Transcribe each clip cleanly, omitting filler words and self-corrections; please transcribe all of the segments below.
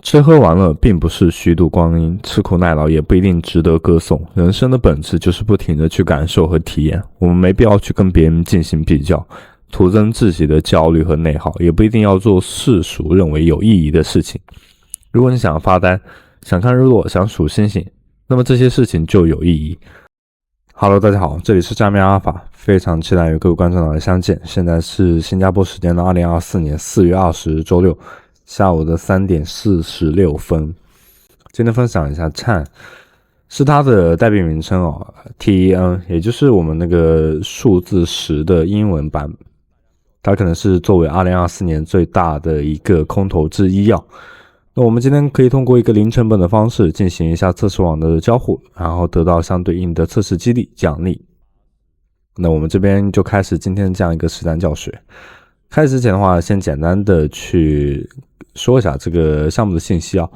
吃喝玩乐并不是虚度光阴，吃苦耐劳也不一定值得歌颂。人生的本质就是不停地去感受和体验，我们没必要去跟别人进行比较，徒增自己的焦虑和内耗，也不一定要做世俗认为有意义的事情。如果你想发呆，想看日落，想数星星，那么这些事情就有意义。Hello， 大家好，这里是加密阿尔法，非常期待与各位观众的相见。现在是新加坡时间的2024年4月20日周六下午的3点46分。今天分享一下 TEN， 是它的代币名称哦 ，TEN， 也就是我们那个数字10的英文版。它可能是作为2024年最大的一个空投之一啊。那我们今天可以通过一个零成本的方式进行一下测试网的交互，然后得到相对应的测试激励奖励。那我们这边就开始今天这样一个实战教学。开始之前的话，先简单的去说一下这个项目的信息啊。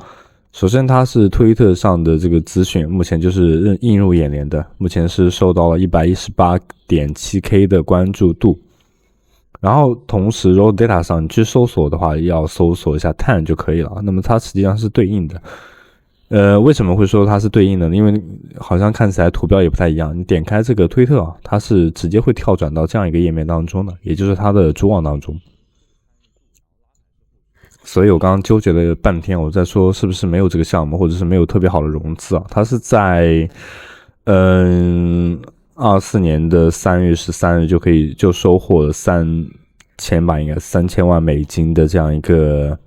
首先它是推特上的这个资讯，目前就是映入眼帘的，目前是受到了 118.7K 的关注度。然后同时 Raw Data 上你去搜索的话，要搜索一下 TEN 就可以了。那么它实际上是对应的。为什么会说它是对应的呢？因为好像看起来图标也不太一样。你点开这个推特啊，它是直接会跳转到这样一个页面当中的，也就是它的主网当中。所以我刚刚纠结了半天，我在说是不是没有这个项目，或者是没有特别好的融资啊？它是在24年的3月13日就收获了3000吧，应该3000万美金的这样一个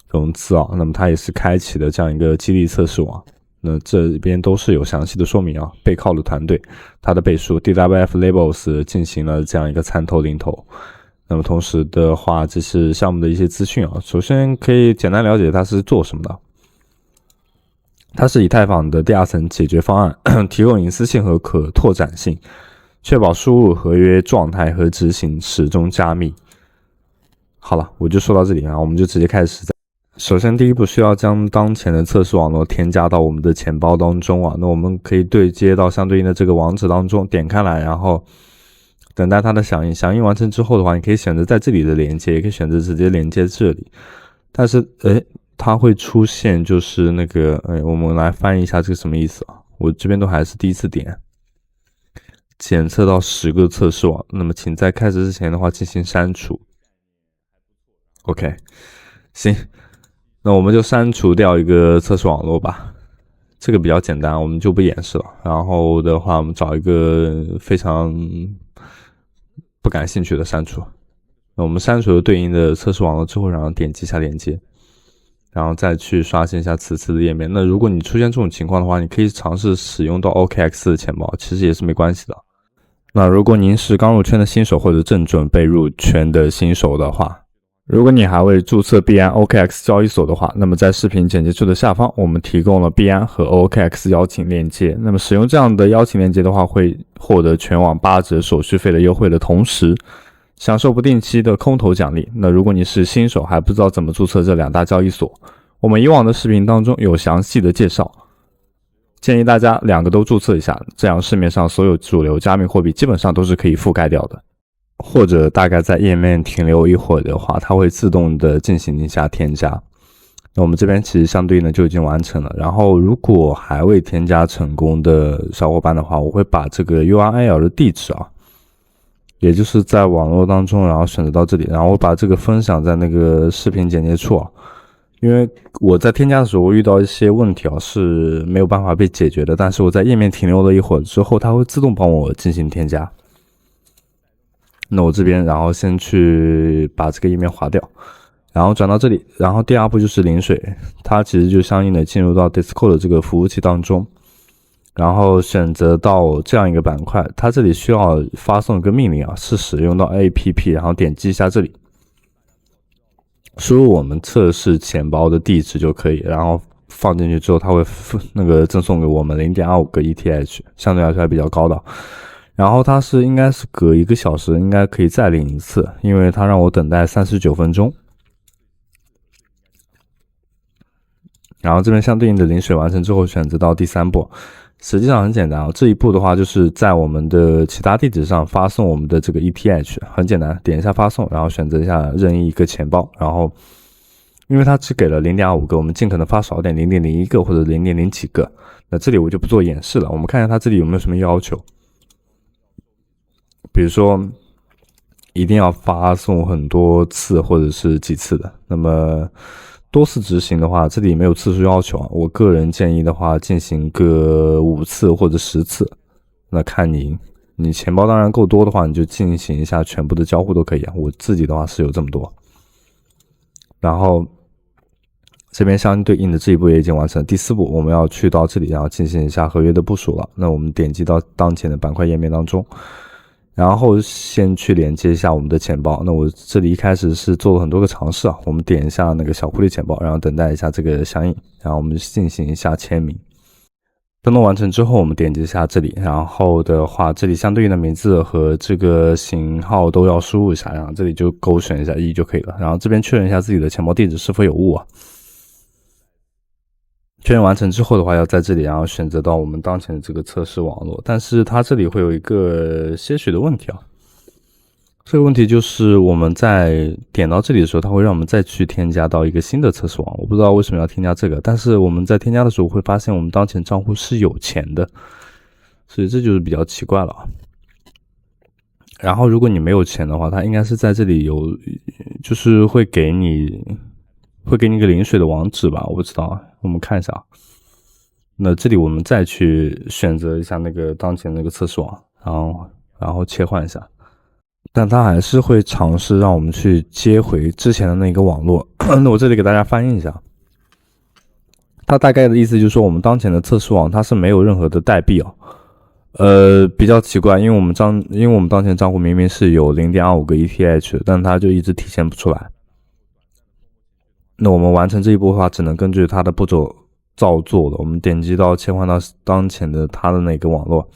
融资啊。那么它也是开启了这样一个激励测试网。那这边都是有详细的说明啊，背靠的团队，它的背书 DWF Labels 进行了这样一个参投领投。那么同时的话，这是项目的一些资讯啊。首先可以简单了解它是做什么的。它是以太坊的第二层解决方案，提供隐私性和可拓展性，确保输入合约状态和执行始终加密。好了，我就说到这里啊，我们就直接开始实战。首先第一步需要将当前的测试网络添加到我们的钱包当中啊。那我们可以对接到相对应的这个网址当中，点开来，然后等待它的响应。响应完成之后的话，你可以选择在这里的连接，也可以选择直接连接这里。但是它会出现就是那个我们来翻译一下这个什么意思啊？我这边都还是第一次点。检测到10个测试网，那么请在开始之前的话进行删除。OK， 行，那我们就删除掉一个测试网络吧。这个比较简单，我们就不演示了。然后的话，我们找一个非常不感兴趣的删除。那我们删除了对应的测试网络之后，然后点击一下连接。然后再去刷新一下此次的页面。那如果你出现这种情况的话，你可以尝试使用到 OKX 的钱包，其实也是没关系的。那如果您是刚入圈的新手或者正准备入圈的新手的话，如果你还未注册币安 OKX 交易所的话，那么在视频简介处的下方，我们提供了币安和 OKX 邀请链接。那么使用这样的邀请链接的话，会获得全网8折手续费的优惠的同时，享受不定期的空投奖励。那如果你是新手还不知道怎么注册这2大交易所，我们以往的视频当中有详细的介绍，建议大家2个都注册一下，这样市面上所有主流加密货币基本上都是可以覆盖掉的。或者大概在页面停留一会儿的话，它会自动的进行一下添加。那我们这边其实相对应的就已经完成了。然后如果还未添加成功的小伙伴的话，我会把这个 URL 的地址啊，也就是在网络当中，然后选择到这里，然后我把这个分享在那个视频简介处啊。因为我在添加的时候，我遇到一些问题啊是没有办法被解决的，但是我在页面停留了一会儿之后，它会自动帮我进行添加。那我这边然后先去把这个页面划掉，然后转到这里，然后第2步就是淋水，它其实就相应的进入到 Discord 的这个服务器当中。然后选择到这样一个板块，它这里需要发送一个命令啊，是使用到 APP， 然后点击一下这里，输入我们测试钱包的地址就可以，然后放进去之后，它会赠送给我们 0.25 个 ETH， 相对来说还比较高的。然后它应该是隔1个小时应该可以再领一次，因为它让我等待39分钟。然后这边相对应的淋水完成之后，选择到第3步。实际上很简单啊，这一步的话就是在我们的其他地址上发送我们的这个 ETH， 很简单，点一下发送，然后选择一下任意一个钱包，然后因为它只给了 0.25 个，我们尽可能发少点 0.01 个或者 0.0 几个。那这里我就不做演示了，我们看一下它这里有没有什么要求。比如说一定要发送很多次或者是几次的，那么多次执行的话，这里没有次数要求啊。我个人建议的话，进行个5次或者10次，那看你钱包当然够多的话，你就进行一下全部的交互都可以啊。我自己的话是有这么多，然后这边相对应的这一步也已经完成了。第4步我们要去到这里，然后进行一下合约的部署了。那我们点击到当前的板块页面当中，然后先去连接一下我们的钱包。那我这里一开始是做了很多个尝试啊，我们点一下那个小狐狸钱包，然后等待一下这个响应，然后我们进行一下签名。登录完成之后，我们点击一下这里，然后的话，这里相对应的名字和这个型号都要输入一下，然后这里就勾选一下1就可以了。然后这边确认一下自己的钱包地址是否有误啊。确认完成之后的话，要在这里然后选择到我们当前的这个测试网络，但是它这里会有一个些许的问题啊。这个问题就是我们在点到这里的时候，它会让我们再去添加到一个新的测试网，我不知道为什么要添加这个，但是我们在添加的时候会发现我们当前账户是有钱的，所以这就是比较奇怪了啊。然后如果你没有钱的话，它应该是在这里有，就是会给你一个领水的网址吧，我不知道啊，我们看一下啊。那这里我们再去选择一下那个当前那个测试网，然后切换一下。但它还是会尝试让我们去接回之前的那个网络。那我这里给大家翻译一下，它大概的意思就是说，我们当前的测试网它是没有任何的代币啊。比较奇怪，因为我们当前账户明明是有 0.25 个 ETH， 但它就一直体现不出来。那我们完成这一步的话，只能根据它的步骤照做了。我们点击到切换到当前的它的那个网络，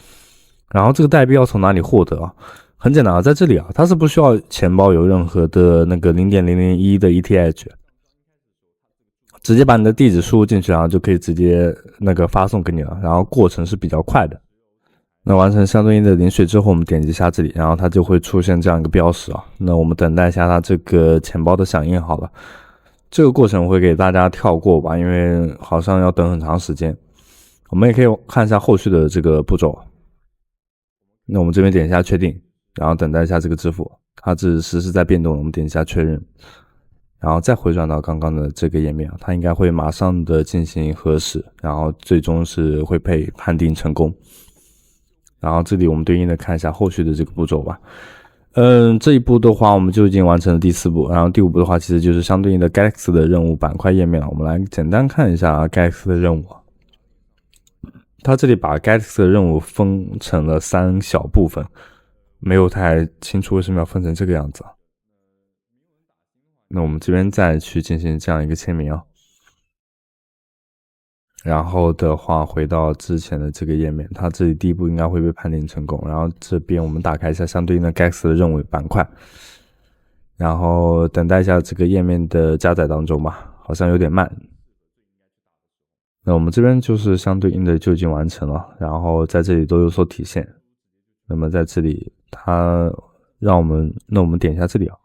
然后这个代币要从哪里获得啊？很简单啊，在这里啊，它是不需要钱包有任何的那个 0.001 的 ETH， 直接把你的地址输入进去，然后就可以直接那个发送给你了，然后过程是比较快的。那完成相对应的领水之后，我们点击一下这里，然后它就会出现这样一个标识啊。那我们等待一下它这个钱包的响应好了。这个过程我会给大家跳过吧，因为好像要等很长时间。我们也可以看一下后续的这个步骤。那我们这边点一下确定，然后等待一下这个支付，它是实时在变动，我们点一下确认，然后再回转到刚刚的这个页面，它应该会马上的进行核实，然后最终是会被判定成功。然后这里我们对应的看一下后续的这个步骤吧。这一步的话我们就已经完成了第4步，然后第5步的话其实就是相对应的 Galaxy 的任务板块页面了。我们来简单看一下 Galaxy 的任务。它这里把 Galaxy 的任务分成了3小部分，没有太清楚为什么要分成这个样子。那我们这边再去进行这样一个签名啊。然后的话回到之前的这个页面，它这里第1步应该会被判定成功，然后这边我们打开一下相对应的 Galaxy 的任务板块，然后等待一下这个页面的加载当中吧，好像有点慢。那我们这边就是相对应的就已经完成了，然后在这里都有所体现。那么在这里它让我们，那我们点一下这里啊，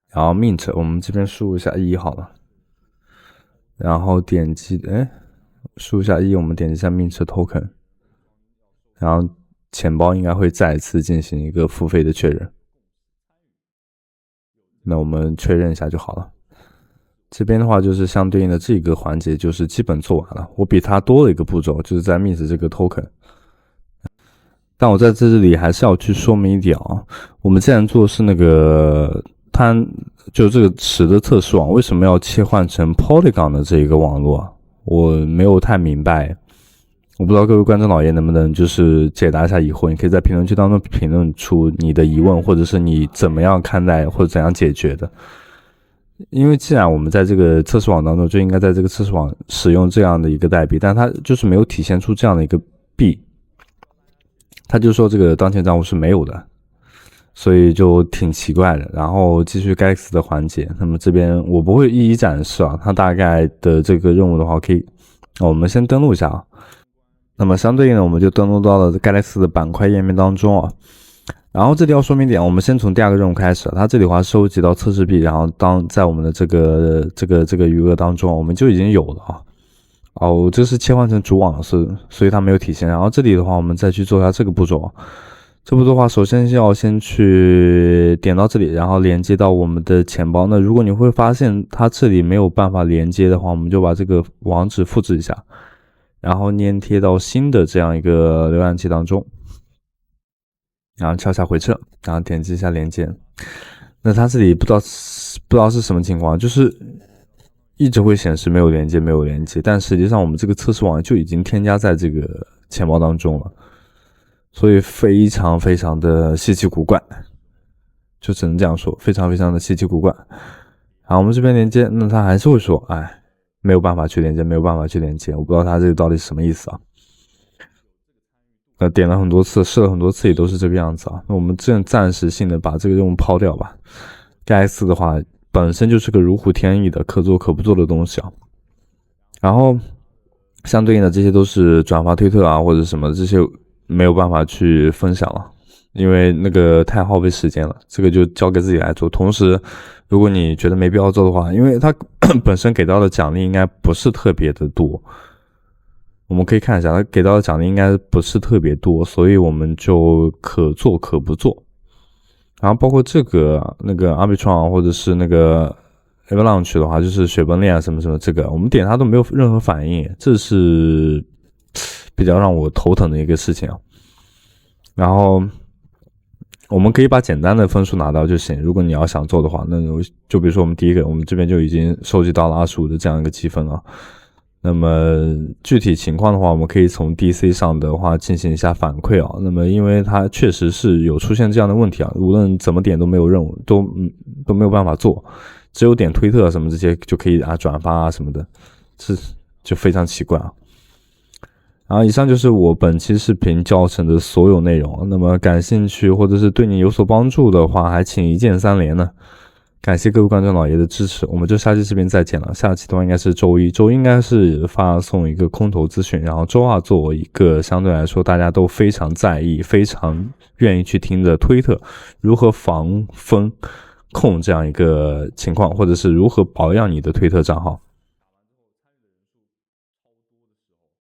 然后 mint 我们这边输入一下1好了，然后点击输入一下1，我们点击一下 mint token， 然后钱包应该会再次进行一个付费的确认。那我们确认一下就好了。这边的话就是相对应的这个环节就是基本做完了，我比它多了一个步骤，就是在 mint 这个 token。但我在这里还是要去说明一点啊，我们既然做的是那个它就这个池的测试网，为什么要切换成 Polygon 的这一个网络啊？我没有太明白，我不知道各位观众老爷能不能就是解答一下疑惑，你可以在评论区当中评论出你的疑问，或者是你怎么样看待或者怎样解决的。因为既然我们在这个测试网当中就应该在这个测试网使用这样的一个代币，但它就是没有体现出这样的一个币，它就说这个当前账户是没有的，所以就挺奇怪的。然后继续 Galaxy 的环节，那么这边我不会一一展示啊，它大概的这个任务的话可以，我们先登录一下啊。那么相对应的我们就登录到了 Galaxy 的板块页面当中啊。然后这里要说明点，我们先从第二个任务开始。它这里的话收集到测试币，然后在我们的这个余额当中，我们就已经有了啊。哦，这是切换成主网的，所以它没有体现。然后这里的话，我们再去做一下这个步骤。这步骤的话，首先要先去点到这里，然后连接到我们的钱包。那如果你会发现它这里没有办法连接的话，我们就把这个网址复制一下，然后粘贴到新的这样一个浏览器当中。然后敲下回撤，然后点击一下连接。那它这里不知道是什么情况，就是一直会显示没有连接，但实际上我们这个测试网就已经添加在这个钱包当中了，所以非常非常的稀奇古怪，就只能这样说，非常非常的稀奇古怪。好，我们这边连接，那它还是会说，没有办法去连接，我不知道它这个到底是什么意思啊。点了很多次，试了很多次，也都是这个样子啊。那我们暂时性的把这个任务抛掉吧。盖茨的话本身就是个如虎添翼的可做可不做的东西啊。然后相对应的这些都是转发推特啊或者什么，这些没有办法去分享了，因为那个太耗费时间了，这个就交给自己来做。同时如果你觉得没必要做的话，因为它本身给到的奖励应该不是特别的多，我们可以看一下，他给到的奖励应该不是特别多，所以我们就可做可不做。然后包括这个那个 Arbitrum 或者是那个 Avalanche 的话，就是雪崩链啊什么什么，这个我们点它都没有任何反应，这是比较让我头疼的一个事情啊。然后我们可以把简单的分数拿到就行，如果你要想做的话，那就比如说我们第一个，我们这边就已经收集到了25的这样一个积分了。那么具体情况的话，我们可以从 DC 上的话进行一下反馈啊。那么因为它确实是有出现这样的问题啊，无论怎么点都没有任务，都没有办法做，只有点推特什么这些就可以转发啊什么的，这就非常奇怪啊。然后以上就是我本期视频教程的所有内容，那么感兴趣或者是对你有所帮助的话，还请一键3连呢。感谢各位观众老爷的支持，我们就下期视频再见了。下期的话应该是周一应该是发送一个空投资讯，然后周二做一个相对来说大家都非常在意、非常愿意去听的推特如何防风控这样一个情况，或者是如何保养你的推特账号。